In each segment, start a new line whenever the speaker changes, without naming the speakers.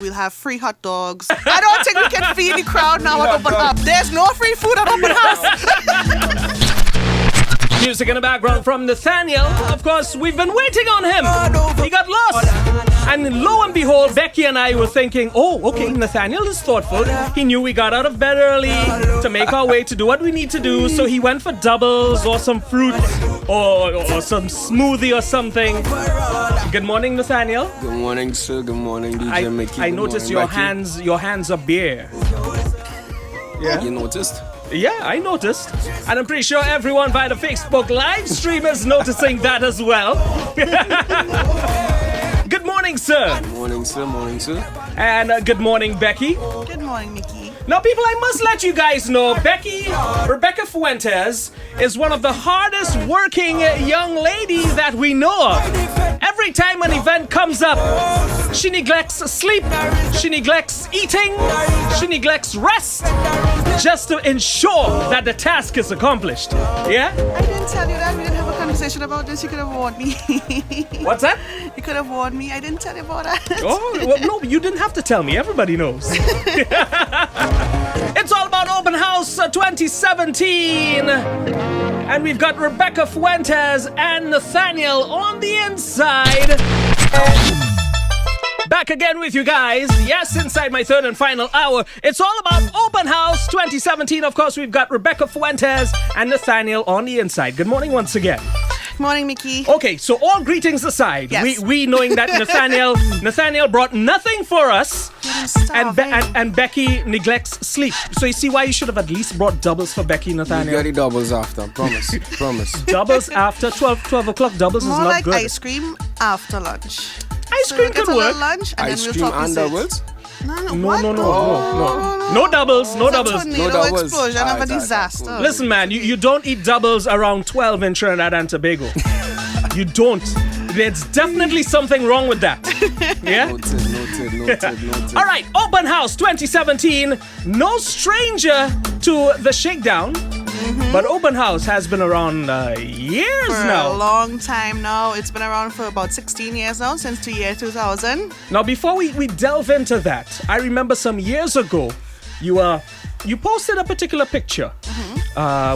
we'll have free hot dogs. I don't think we can feed the crowd now at open house. There's no free food at open house.
Music in the background from Nathanael. Of course, we've been waiting on him. He got lost. And lo and behold, Becky and I were thinking, oh, okay, Nathanael is thoughtful. He knew we got out of bed early to make our way to do what we need to do. So he went for doubles or some fruit or some smoothie or something. Good morning, Nathanael.
Good morning, sir. Good morning, DJ Mickey.
I noticed your hands are bare.
Yeah. You noticed?
Yeah, I noticed. And I'm pretty sure everyone via the Facebook live stream is noticing that as well. Good morning, sir.
Good morning, sir. Morning, sir.
And good morning, Becky.
Good morning, Mickey.
Now, people, I must let you guys know, REBEKAH Fuentes is one of the hardest working young ladies that we know of. Every time an event comes up, she neglects sleep, she neglects eating, she neglects rest, just to ensure that the task is accomplished. Yeah?
I didn't tell you that. We didn't have a conversation about this. You could have warned me.
What's that?
You could have warned me. I didn't tell you about that.
Oh, well, no, you didn't have to tell me. Everybody knows. It's all about Open House 2017. And we've got REBEKAH Fuentes and Nathanael on the inside. Back again with you guys. Yes, inside my third and final hour. It's all about Open House 2017. Of course, we've got REBEKAH Fuentes and Nathanael on the inside. Good morning once again.
Good morning, Mickey.
Okay, so all greetings aside,
yes.
we knowing that Nathanael brought nothing for us, and Becky neglects sleep. So you see why you should have at least brought doubles for Becky, Nathanael.
You got the doubles after, promise, promise.
Doubles after 12 o'clock. Doubles
More
is not
like
good.
Ice cream after lunch.
Ice cream
get
can
a
work.
little lunch and
Ice
then
cream
we'll talk
and doubles?
No. No doubles. No doubles.
No doubles.
Explosion of a disaster.
Cool.
Listen, man, you don't eat doubles around 12 in Trinidad and Tobago. You don't. There's definitely something wrong with that. Yeah?
Noted.
All right, Open House 2017. No stranger to the shakedown. But Open House has been around years
for
now.
a long time now. It's been around for about 16 years now, since the year 2000.
Now, before we delve into that, I remember some years ago, you posted a particular picture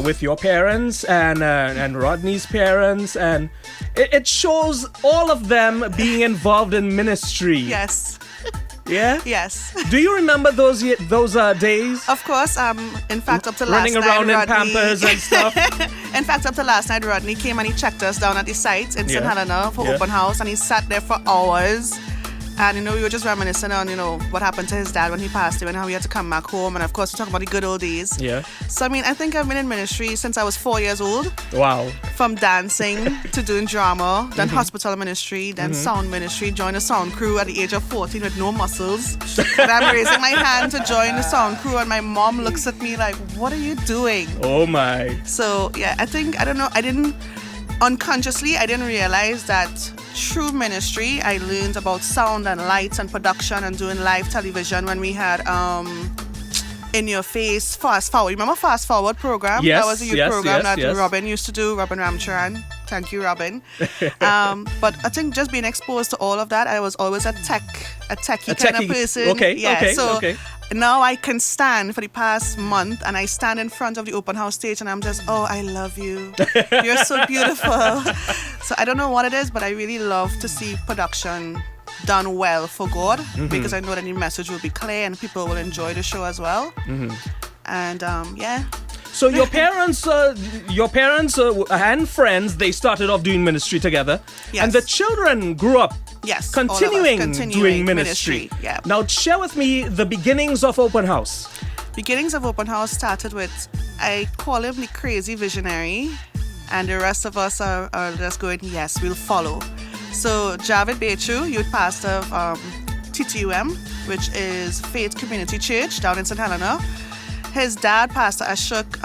with your parents and Rodney's parents, and it shows all of them being involved in ministry.
Yes.
Yeah?
Yes.
Do you remember those days?
Of course. In fact, up to last
Running
night,
around in
Rodney,
Pampers and stuff.
In fact, up to last night, Rodney came and he checked us down at the site in St. Helena for Open House, and he sat there for hours. And, we were just reminiscing on, what happened to his dad when he passed away and how he had to come back home. And, of course, we're talking about the good old days.
Yeah.
So, I think I've been in ministry since I was 4 years old.
Wow.
From dancing to doing drama, then hospital ministry, then sound ministry, joined a sound crew at the age of 14 with no muscles. And I'm raising my hand to join the sound crew, and my mom looks at me like, what are you doing?
Oh, my.
So, yeah, I didn't realize that through ministry, I learned about sound and lights and production and doing live television when we had In Your Face, Fast Forward. Remember Fast Forward program?
Yes,
that was a youth program that
yes.
Robin used to do, Robin Ramcharan. Thank you, Robin. But I think just being exposed to all of that, I was always a techie kind of person.
Okay.
Now I can stand for the past month, and I stand in front of the Open House stage, and I'm just, I love you. You're so beautiful. So I don't know what it is, but I really love to see production done well for God, because I know that the message will be clear and people will enjoy the show as well. And yeah.
So your parents and friends, they started off doing ministry together.
Yes.
And the children grew up continuing doing ministry.
Yeah.
Now share with me the beginnings of Open House.
Beginnings of Open House started with, I call him the crazy visionary, and the rest of us are just going, yes, we'll follow. So Javid Bachew, youth pastor of TTUM, which is Faith Community Church down in St. Helena. His dad, Pastor Ashok,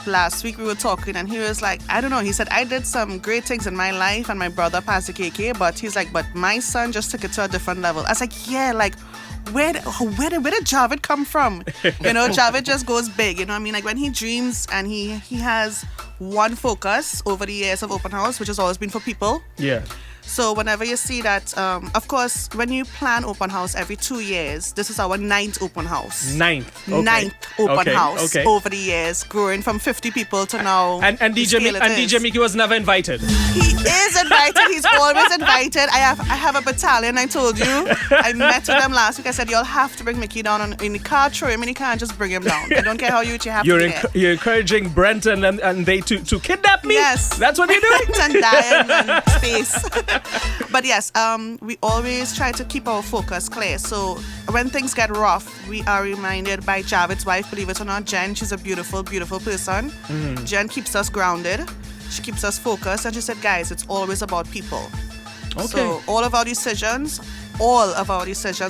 last week we were talking, and he was like, I don't know, he said, I did some great things in my life, and my brother, Pastor KK, but he's like, but my son just took it to a different level. I was like, yeah, like, where did Javid come from? Javid just goes big, like when he dreams and he has one focus over the years of Open House, which has always been for people.
Yeah.
So whenever you see that, of course, when you plan open house every 2 years, this is our 9th open house.
Ninth. Okay.
9th open
Okay,
house
okay.
over the years, growing from 50 people to now.
And
the
DJ
scale it is.
DJ Mickey was never invited.
He is invited. He's always invited. I have a battalion. I told you. I met with them last week. I said, y'all have to bring Mickey down in the car. Throw him in the car and just bring him down. I don't care how you have to be there.
You're encouraging Brent and they to kidnap me?
Yes.
That's what you're doing?
And Diane and space. But yes, we always try to keep our focus clear. So when things get rough, we are reminded by Javid's wife, believe it or not, Jen. She's a beautiful, beautiful person. Jen keeps us grounded. She keeps us focused. And she said, guys, it's always about people.
Okay.
So all of our decisions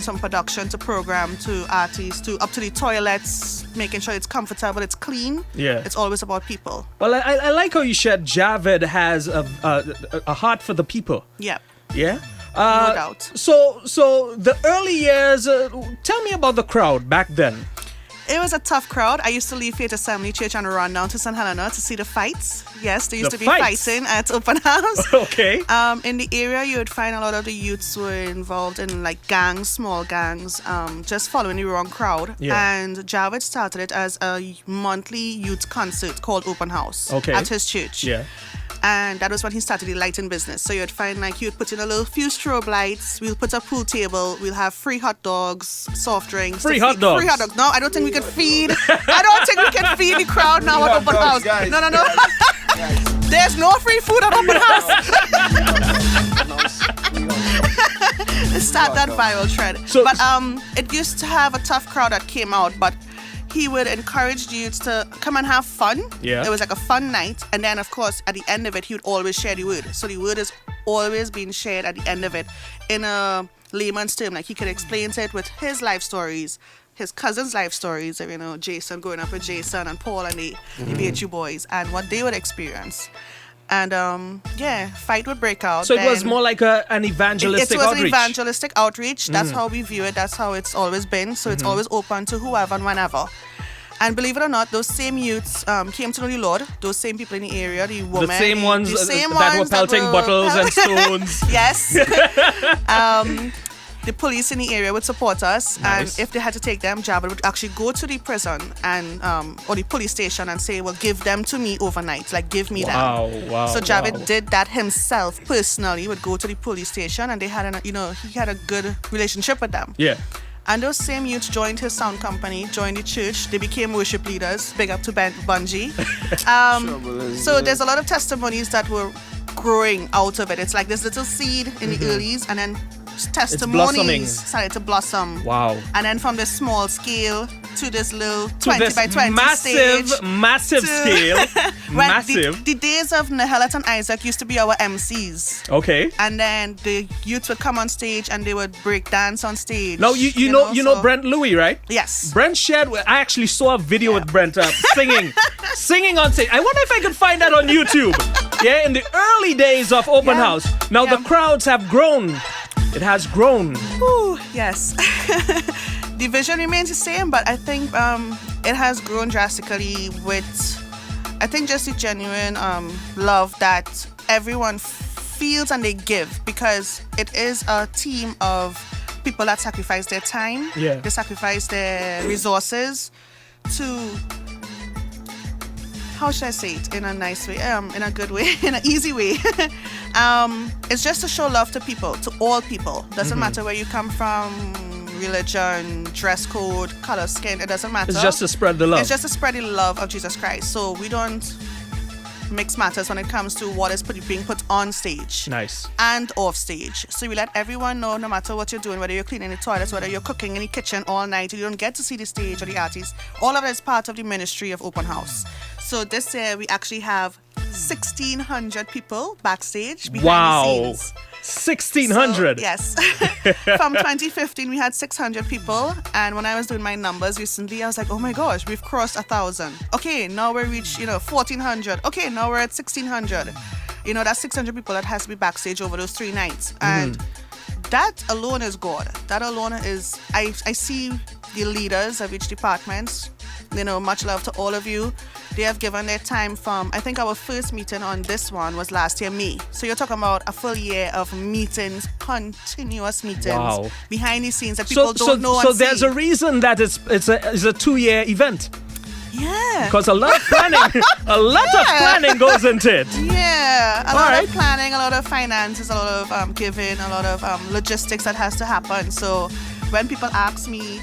from production to program to artists to up to the toilets, making sure it's comfortable, it's clean.
Yeah.
It's always about people.
Well, I like how you shared Javid has a heart for the people.
Yep.
Yeah?
No doubt.
So the early years, tell me about the crowd back then.
It was a tough crowd. I used to leave Faith Assembly Church and run down to St. Helena to see the fights. Yes, there used
The
to be
fights?
fighting at open house.
Okay.
In the area, you would find a lot of the youths were involved in like gangs, small gangs, just following the wrong crowd.
Yeah.
And Javid started it as a monthly youth concert called Open House
Okay.
at his church.
Yeah.
And that was when he started the lighting business. So you'd find like he would put in a few strobe lights. We'll put a pool table. We'll have free hot dogs, soft drinks.
Free hot dogs.
Free hot dogs. No, I don't think we could feed. I don't think we can feed the crowd now at open house.
Guys.
No. There's no free food at open house. Start that viral trend.
So-
But it used to have a tough crowd that came out, but he would encourage the youths to come and have fun.
Yeah.
It was like a fun night. And then, of course, at the end of it, he would always share the word. So the word is always being shared at the end of it in a layman's term. Like he could explain it with his life stories, his cousin's life stories, you know, Jason, growing up with Jason and Paul and the Bachew boys and what they would experience. And fight would break out.
So it was
Then-
more like an evangelistic
it was
outreach.
an evangelistic outreach. That's how we view it. That's how it's always been. So it's always open to whoever and whenever. And believe it or not, those same youths came to know the Lord. Those same people in the area, the women.
The same ones
the same
that were
ones
pelting bottles and stones.
Yes. The police in the area would support us,
Nice.
and if they had to take them, Javid would actually go to the prison and or the police station and say, "Well, give them to me overnight. Like, give me them."
Wow.
So Javid
wow.
did that himself personally. Would go to the police station, and they had he had a good relationship with them.
Yeah.
And those same youths joined his sound company, joined the church. They became worship leaders. Big up to Bungie. So there's a lot of testimonies that were growing out of it. It's like this little seed in the earlies, and then
blossoming.
testimonies started to blossom.
Wow.
And then from this small scale to this little
To
20
this
by 20
massive
stage.
scale.
When
Massive.
The days of Nahelet and Isaac used to be our MCs.
Okay.
And then the youths would come on stage and they would break dance on stage.
Now you know
so-
Brent Louis, right?
Yes.
Brent shared. I actually saw a video with Brent singing on stage. I wonder if I could find that on YouTube. Yeah, in the early days of Open
Yeah.
House. Now the
Yeah.
crowds have grown. It has grown.
Ooh, yes. The vision remains the same, but I think it has grown drastically with, I think, just the genuine love that everyone feels and they give, because it is a team of people that sacrifice their time.
Yeah.
They sacrifice their resources to, how should I say it in a nice way, in a good way, in an easy way. It's just to show love to people, to all people. Doesn't matter where you come from, religion, dress code, color, skin. It doesn't matter.
It's just to spread the love.
It's just to spread the love of Jesus Christ. So we don't mix matters when it comes to what is being put on stage.
Nice.
And off stage. So we let everyone know, no matter what you're doing, whether you're cleaning the toilets, whether you're cooking in the kitchen all night, you don't get to see the stage or the artists. All of it is part of the ministry of Open House. So this year we actually have 1,600 people backstage behind the scenes.
1,600.
So, yes. From 2015, we had 600 people. And when I was doing my numbers recently, I was like, oh my gosh, we've crossed 1,000. Okay, now we reached, 1,400. Okay, now we're at 1,600. That's 600 people that has to be backstage over those 3 nights. And that alone is God. That alone is, I see the leaders of each department. Much love to all of you. they have given their time from, I think our first meeting on this one was last year, May. So you're talking about a full year of meetings, continuous meetings, behind the scenes that people don't know.
So there's a reason that it's a 2-year event.
Yeah.
Because a lot of planning, of planning goes into it.
Yeah. A lot of planning, a lot of finances, a lot of giving, a lot of logistics that has to happen. So when people ask me,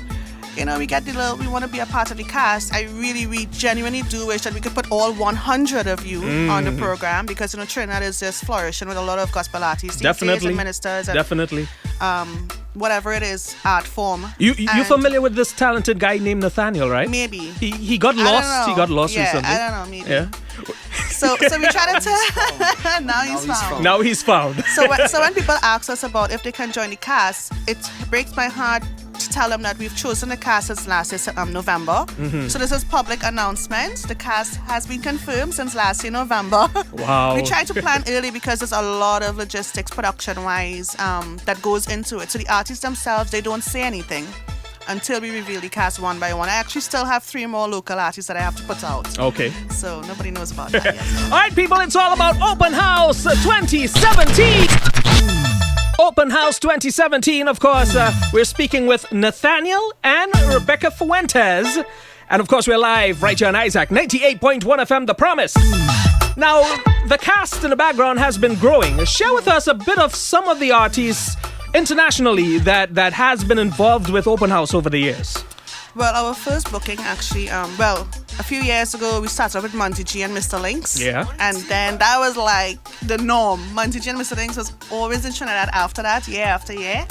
we want to be a part of the cast, we genuinely do wish that we could put all 100 of you on the program, because, Trinidad is just flourishing with a lot of gospel artists.
Definitely.
And ministers. And,
definitely.
Whatever it is, art form.
You familiar with this talented guy named Nathanael, right?
Maybe.
He got lost. He got lost recently.
I don't know, maybe.
Yeah.
So we try to now he's found. So when people ask us about if they can join the cast, it breaks my heart to tell them that we've chosen the cast since last year, November. So this is public announcement. The cast has been confirmed since last year, November.
Wow.
We try to plan early because there's a lot of logistics, production-wise, that goes into it. So the artists themselves, they don't say anything until we reveal the cast one by one. I actually still have 3 more local artists that I have to put out.
Okay.
So nobody knows about that yet. So.
All right, people, it's all about Open House 2017. Open House 2017, of course, we're speaking with Nathanael and REBEKAH Fuentes. And of course, we're live right here on Isaac 98.1 FM, The Promise. Now, the cast in the background has been growing. Share with us a bit of some of the artists internationally that has been involved with Open House over the years.
Well, our first booking actually, a few years ago, we started with Monty G and Mr. Links.
Yeah.
And then that was like the norm. Monty G and Mr. Links was always in Trinidad after that, year after year.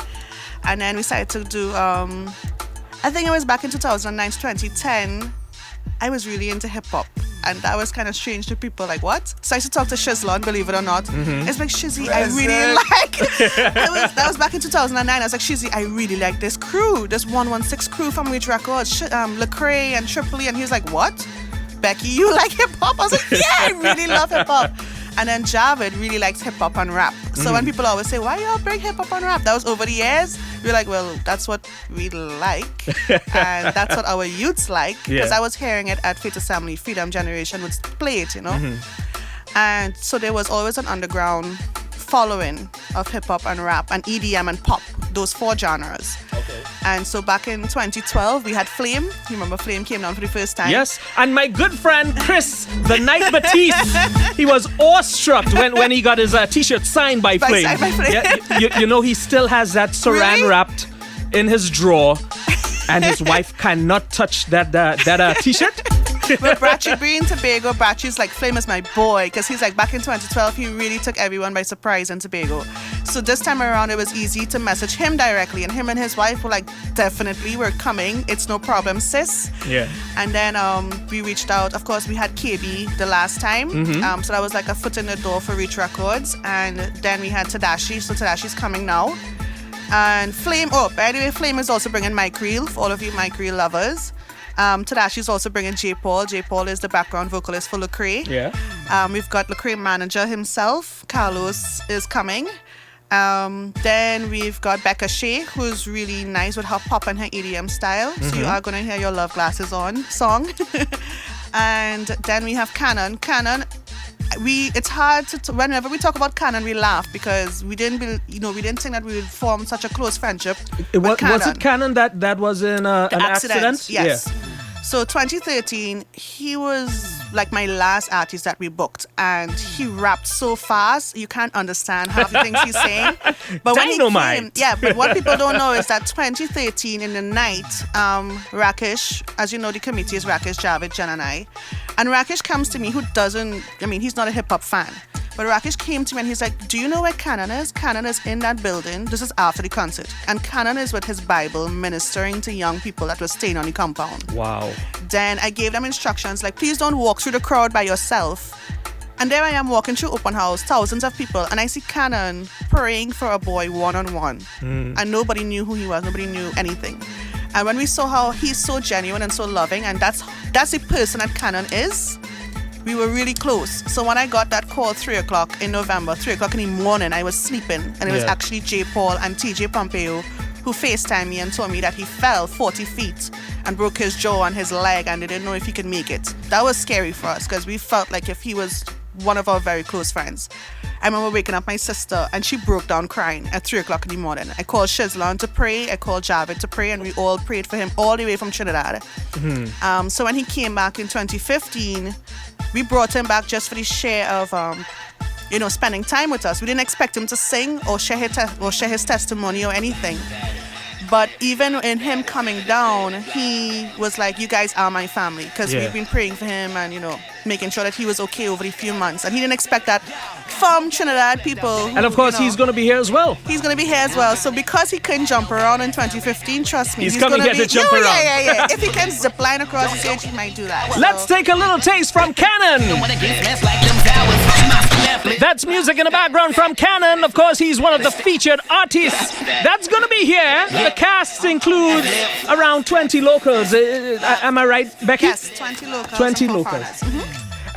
And then we started to do, I think it was back in 2009 to 2010, I was really into hip-hop. And that was kind of strange to people, like, what? So I used to talk to Shiselon, believe it or not. It's like, Shizzy, I really like... that was back in 2009. I was like, Shizzy, I really like this crew, this 116 crew from Reach Records, Lecrae and Tripoli. And he was like, what? Becky, you like hip-hop? I was like, yeah, I really love hip-hop. And then Javid really likes hip-hop and rap. So when people always say, why y'all bring hip-hop and rap? That was over the years. We're like, well, that's what we like. And that's what our youths like. Because I was hearing it at Faith Assembly, Freedom Generation would play it, And so there was always an underground following of hip-hop and rap and EDM and pop, those 4 genres. Okay. And so back in 2012, we had Flame. You remember Flame came down for the first time?
Yes. And my good friend Chris, the Night Batiste, he was awestruck when he got his T-shirt signed by Flame. Yeah, he still has that saran wrapped in his drawer, and his wife cannot touch that T-shirt.
But Bachew being in Tobago, Bachew's like, Flame is my boy, because he's like, back in 2012, he really took everyone by surprise in Tobago. So this time around, it was easy to message him directly, and him and his wife were like, definitely, we're coming. It's no problem, sis. Yeah. And then we reached out. Of course, we had KB the last time. So that was like a foot in the door for Reach Records. And then we had Tedashii. So Tedashii's coming now. And Flame, by the way, Flame is also bringing Mike Reel, for all of you Mike Reel lovers. Tedashii's also bringing J. Paul. J. Paul is the background vocalist for Lecrae. Yeah. We've got Lecrae manager himself, Carlos, is coming. Then we've got Beckah Shae, who's really nice with her pop and her EDM style. So you are going to hear your Love Glasses On song. And then we have Canon. Canon, it's hard to whenever we talk about Canon, we laugh because we didn't think that we would form such a close friendship.
Was it Canon that was in an accident?
Yes. Yeah. So 2013, he was like my last artist that we booked, and he rapped so fast you can't understand half the things he's saying. But when he came, but what people don't know is that 2013 in the night, Rakesh, as you know, the committee is Rakesh, Javid, Jen, and I. And Rakesh comes to me, he's not a hip hop fan. But Rakesh came to me and he's like, do you know where Canon is? Canon is in that building. This is after the concert. And Canon is with his Bible ministering to young people that were staying on the compound. Wow. Then I gave them instructions like, please don't walk through the crowd by yourself. And there I am walking through Open House, thousands of people, and I see Canon praying for a boy one-on-one. And nobody knew who he was. Nobody knew anything. And when we saw how he's so genuine and so loving, and that's the person that Canon is, we were really close. So when I got that call 3 o'clock in November, 3 o'clock in the morning, I was sleeping. And it was actually J. Paul and TJ Pompeo who FaceTimed me and told me that he fell 40 feet and broke his jaw and his leg, and they didn't know if he could make it. That was scary for us because we felt like if he was one of our very close friends. I remember waking up my sister and she broke down crying at 3 o'clock in the morning. I called Shiselon to pray, I called Javid to pray, and we all prayed for him all the way from Trinidad. So when he came back in 2015, we brought him back just for the share of spending time with us. We didn't expect him to sing or share his testimony or anything. But even in him coming down, he was like, you guys are my family. Because we've been praying for him and, making sure that he was okay over the few months. And he didn't expect that from Trinidad people.
And of course, he's going to be here as well.
He's going to be here as well. So because he couldn't jump around in 2015, trust me,
he's going to get to jump around.
Yeah. If he can zip line across the stage, he might do that.
Let's take a little taste from Canon. That's music in the background from Canon. Of course, he's one of the featured artists that's going to be here. The cast includes around 20 locals. Am I right, Becky?
Yes, 20 locals.
20 locals.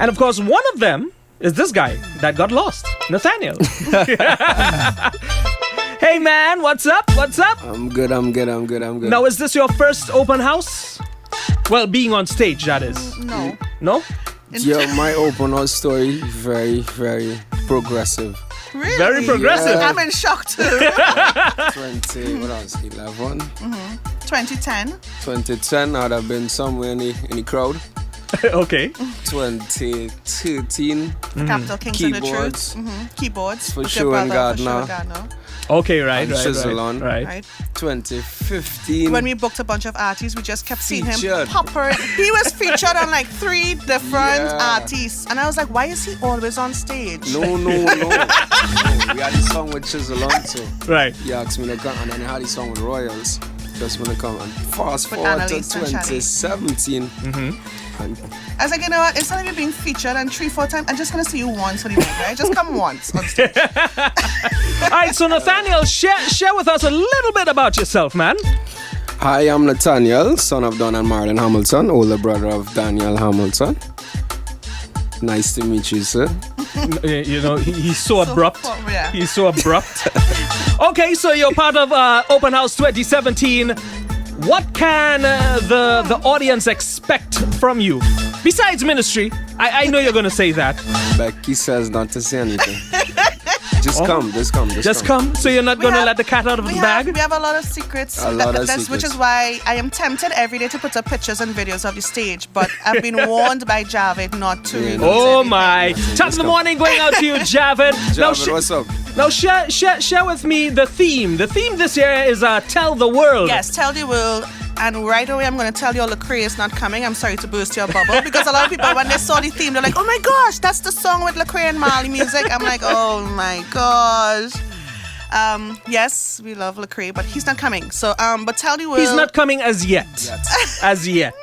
And of course, one of them is this guy that got lost, Nathanael. Hey, man, what's up?
I'm good.
Now, is this your first open house? Well, being on stage, that is. No?
Yeah, my open house story, very, very progressive.
Really?
Very progressive.
Yeah.
I'm in shock too.
11?
2010.
2010, I'd have been somewhere in the crowd.
Okay.
2013.
Capital Kings and the
Keyboards.
Truth. Keyboards.
For
with
Shae
your
and
brother,
Gardner.
Okay, right.
Shiselon.
Right.
2015.
When we booked a bunch of artists, we just kept seeing him
Featured.
popper. He was featured on like 3 different artists. And I was like, why is he always on stage?
No. We had the song with Shiselon too.
Right.
He asked me to come, and then he had the song with Royals. Just want to come and fast
With
forward to
Annalise and Shae.
2017. And
I was like, you know what? Instead of you being featured and 3-4 times, I'm just going to see you once for the night, right? Just come once on stage.
All right, so Nathanael, share with us a little bit about yourself, man.
Hi, I'm Nathanael, son of Don and Marlon Hamilton, older brother of Daniel Hamilton. Nice to meet you, sir.
He's so abrupt.
Yeah.
He's so abrupt. Okay, so you're part of Open House 2017. What can the audience expect from you? Besides ministry, I know you're going to say that.
Becky says not to say anything. Just come.
So you're not going to let the cat out of the bag?
We have a lot of secrets. Which is why I am tempted every day to put up pictures and videos of the stage. But I've been warned by Javid not to release
Oh
anything.
my. Top of the morning going out to you, Javid.
Javid, what's up?
Now share with me the theme. The theme this year is Tell the World.
Yes, Tell the World. And right away, I'm going to tell you all Lecrae is not coming. I'm sorry to burst your bubble. Because a lot of people, when they saw the theme, they're like, oh my gosh, that's the song with Lecrae and Marley music. I'm like, oh my gosh. Yes, we love Lecrae, but he's not coming. So, but Tell the World.
He's not coming as yet. As yet.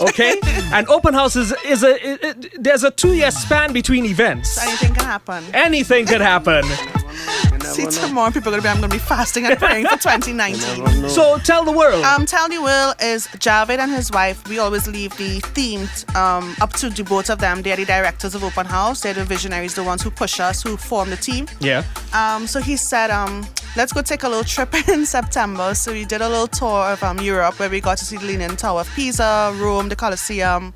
Okay? And Open House is there's a 2-year span between events.
Anything can happen.
Anything could happen.
See, tomorrow I'm going to be fasting and praying for 2019.
So tell the world.
Tell the World is Javid and his wife. We always leave the theme up to the both of them. They're the directors of Open House. They're the visionaries, the ones who push us, who form the team.
Yeah.
So he said, let's go take a little trip in September. So we did a little tour of Europe where we got to see the Leaning Tower of Pisa, Rome, the Colosseum.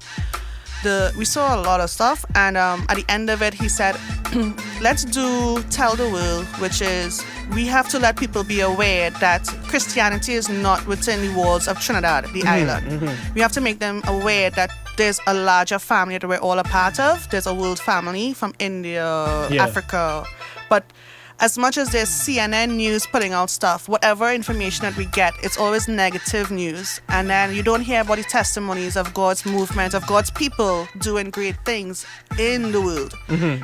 We saw a lot of stuff, and at the end of it, he said, let's do Tell the World, which is we have to let people be aware that Christianity is not within the walls of Trinidad, the island. We have to make them aware that there's a larger family that we're all a part of. There's a world family from India, Africa. But as much as there's CNN news putting out stuff, whatever information that we get, it's always negative news. And then you don't hear about the testimonies of God's movement, of God's people doing great things in the world.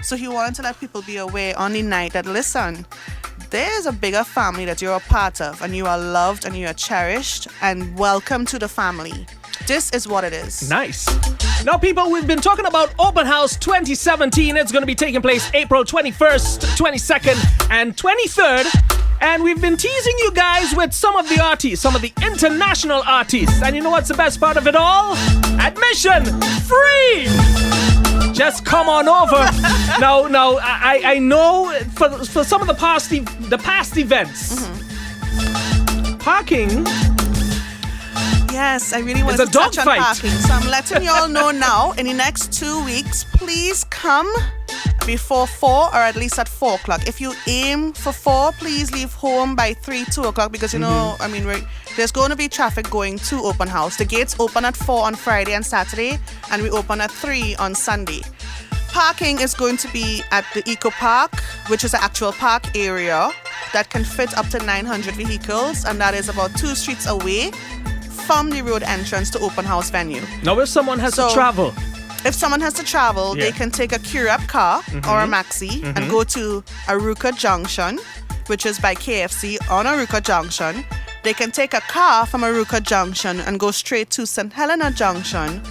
So he wanted to let people be aware on the night that, listen, there's a bigger family that you're a part of, and you are loved and you are cherished, and welcome to the family. This is what it is.
Nice. Now, people, we've been talking about Open House 2017. It's going to be taking place April 21st, 22nd, and 23rd. And we've been teasing you guys with some of the artists, some of the international artists. And you know what's the best part of it all? Admission free! Just come on over. Now, I know for some of the past events, parking...
Yes, I really want
It's
to
a
touch on
dogfight.
parking. So I'm letting you all know now, in the next 2 weeks, please come before 4 or at least at 4 o'clock. If you aim for 4, please leave home by 3, 2 o'clock because, you know, I mean, there's going to be traffic going to open house. The gates open at 4 on Friday and Saturday, and we open at 3 on Sunday. Parking is going to be at the Eco Park, which is an actual park area that can fit up to 900 vehicles, and that is about 2 streets away from the road entrance to open house venue.
Now, if someone has to travel,
if someone has to travel,
Yeah.
they can take a Curab car or a Maxi and go to Aruka Junction, which is by KFC on Aruka Junction. They can take a car from Aruka Junction and go straight to St. Helena Junction,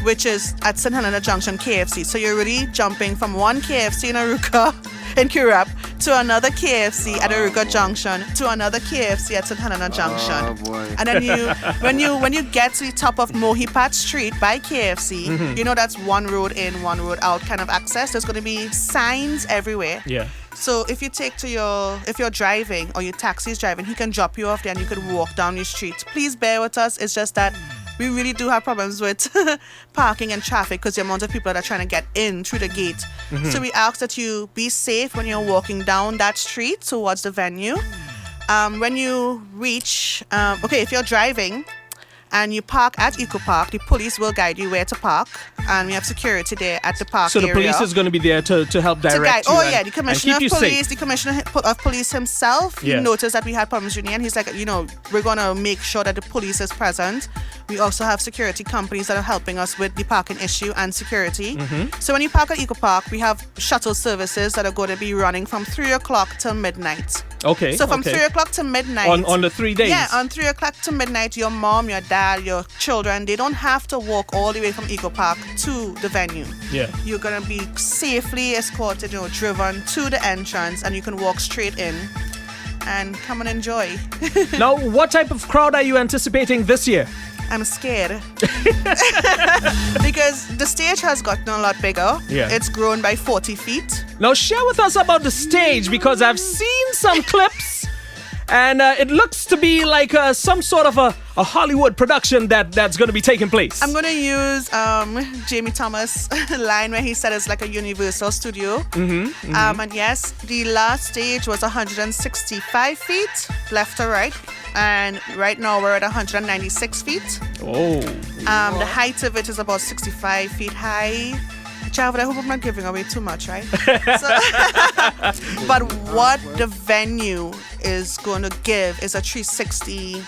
which is at St. Helena Junction KFC. So you're really jumping from one KFC in Aruka in Curab to another KFC at Aruka Junction to another KFC at St. Helena Junction.
Oh, boy.
And then when you get to the top of Mohipat Street by KFC, you know that's one road in, one road out kind of access. There's going to be signs everywhere.
yeah.
So if you're driving or your taxi is driving, he can drop you off there and you can walk down the street. Please bear with us. It's just that we really do have problems with parking and traffic because the amount of people that are trying to get in through the gate. So we ask that you be safe when you're walking down that street towards the venue. When you reach, if you're driving and you park at Eco Park, the police will guide you where to park, and we have security there at the park
So the
area.
police is going to be there to help direct you.
Oh,
and-
yeah, the
and
commissioner
keep
of
you
police,
safe.
the commissioner of police himself, he
Yeah.
noticed that we had problems with and he's like, you know, we're going to make sure that the police is present. We also have security companies that are helping us with the parking issue and security. So when you park at Eco Park, we have shuttle services that are going to be running from 3 o'clock till midnight.
Okay.
So from
okay.
3 o'clock to midnight.
on the 3 days.
Yeah, on 3 o'clock to midnight, your mom, your dad, your children, they don't have to walk all the way from Eco Park to the venue.
Yeah.
You're going to be safely escorted, driven to the entrance, and you can walk straight in and come and enjoy.
Now, what type of crowd are you anticipating this year?
I'm scared. Because the stage has gotten a lot bigger.
Yeah.
It's grown by 40 feet.
Now, share with us about the stage because I've seen some clips and it looks to be like some sort of a Hollywood production that's going to be taking place.
I'm going to use Jamie Thomas' line where he said it's like a Universal studio. And yes, the last stage was 165 feet, left to right. And right now we're at 196 feet.
Oh.
The height of it is about 65 feet high. Javid, I hope I'm not giving away too much, right? But what the venue is going to give is a 360.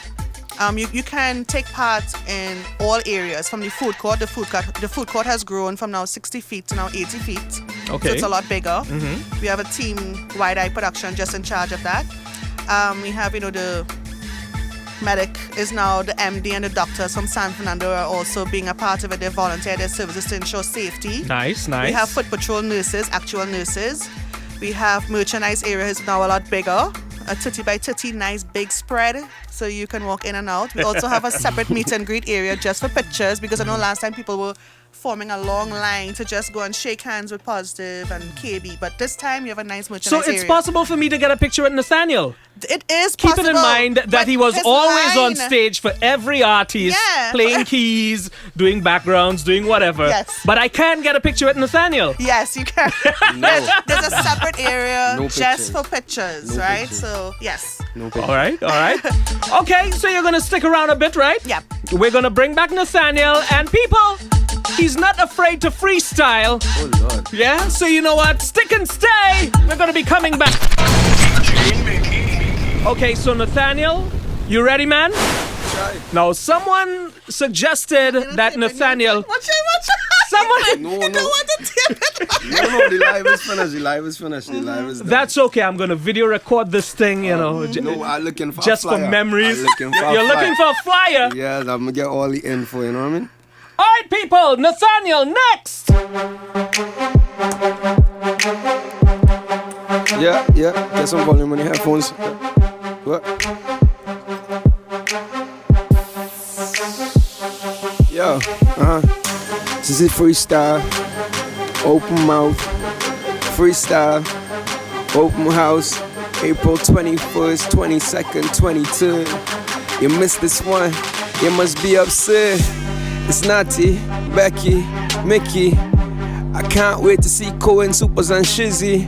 You can take part in all areas from the food court. The food court has grown from now 60 feet to now 80 feet.
Okay.
So it's a lot bigger. We have a team, Wide Eye Production, just in charge of that. We have, the medic is now the MD, and the doctors from San Fernando are also being a part of it. They volunteer their services to ensure safety.
Nice.
We have foot patrol nurses, actual nurses. We have merchandise area is now a lot bigger. A 30 by 30 nice big spread so you can walk in and out. We also have a separate meet and greet area just for pictures because I know last time people were forming a long line to just go and shake hands with Positive and KB. But this time you have a nice merchandise
So
area.
it's possible for me to get a picture with Nathanael.
It is
Keep
possible.
it in mind that
but
he was
his
always on
line-
stage for every artist,
Yeah.
playing keys, doing backgrounds, doing whatever.
Yes.
But I can get a picture with Nathanael.
Yes, you can.
No.
There's a separate area
No
just
pictures.
for pictures,
No
right?
pictures.
So, yes.
No picture.
All right. Okay, so you're going to stick around a bit, right?
Yep.
We're going to bring back Nathanael, and people, he's not afraid to freestyle.
Oh, Lord.
Yeah, so you know what? Stick and stay. We're going to be coming back. Okay, so Nathanael, you ready, man? Now, someone suggested that Nathanael...
Watch it.
Someone...
No.
I don't want to tip it.
No, the live is finished. The live is done.
That's okay. I'm going to video record this thing,
No, I'm looking for
just
a flyer.
for memories.
I'm looking for a
You're
flyer.
looking for a flyer?
Yeah, I'm going to get all the info, you know what I mean?
All right, people. Nathanael, next.
Yeah. Get some volume on the headphones. What? Yo, This is freestyle, open mouth, freestyle, open house, April 21st, 22nd, 23rd. You missed this one. You must be upset. It's Natty, Becky, Mickey. I can't wait to see Koen, Supers and Shizzy.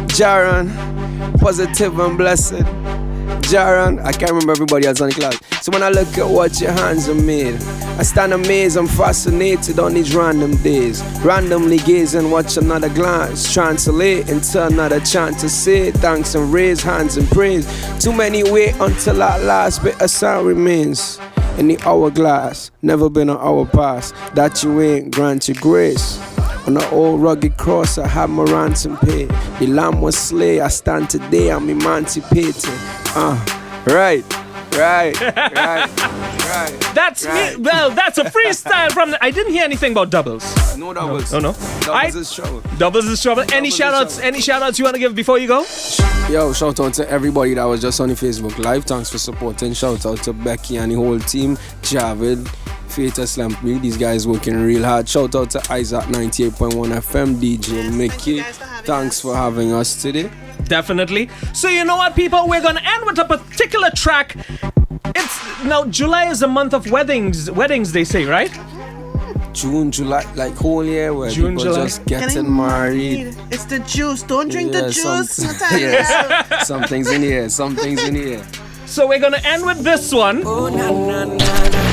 Jaron, positive and blessed. Jaron, I can't remember everybody else on the class. So when I look at what your hands are made, I stand amazed, I'm fascinated on these random days. Randomly gaze and watch another glance, translate into another chant to say thanks and raise hands and praise. Too many wait until that last bit of sound remains in the hourglass. Never been an hour past that you ain't granted grace. On the old rugged cross, I had my ransom paid. The lamb was slain, I stand today, I'm emancipated. Right.
That's me. Well, that's a freestyle from I didn't hear anything about doubles.
No doubles.
No.
Doubles is trouble.
Doubles is trouble. Any shout-outs you want to give before you go?
Yo, shout out to everybody that was just on the Facebook Live. Thanks for supporting. Shout out to Becky and the whole team. Javid, FUENTES, these guys working real hard. Shout out to Isaac 98.1 FM, DJ Mickey. Thanks for having us today.
Definitely. So you know what, people? We're going to end with a particular track. It's now July is a month of weddings, they say, right?
June, July, like whole year where
June,
people
July.
just getting married.
It's the juice. Don't drink the juice.
Yes. Something's in here.
So we're going to end with this one.
Oh, na, na, na, na.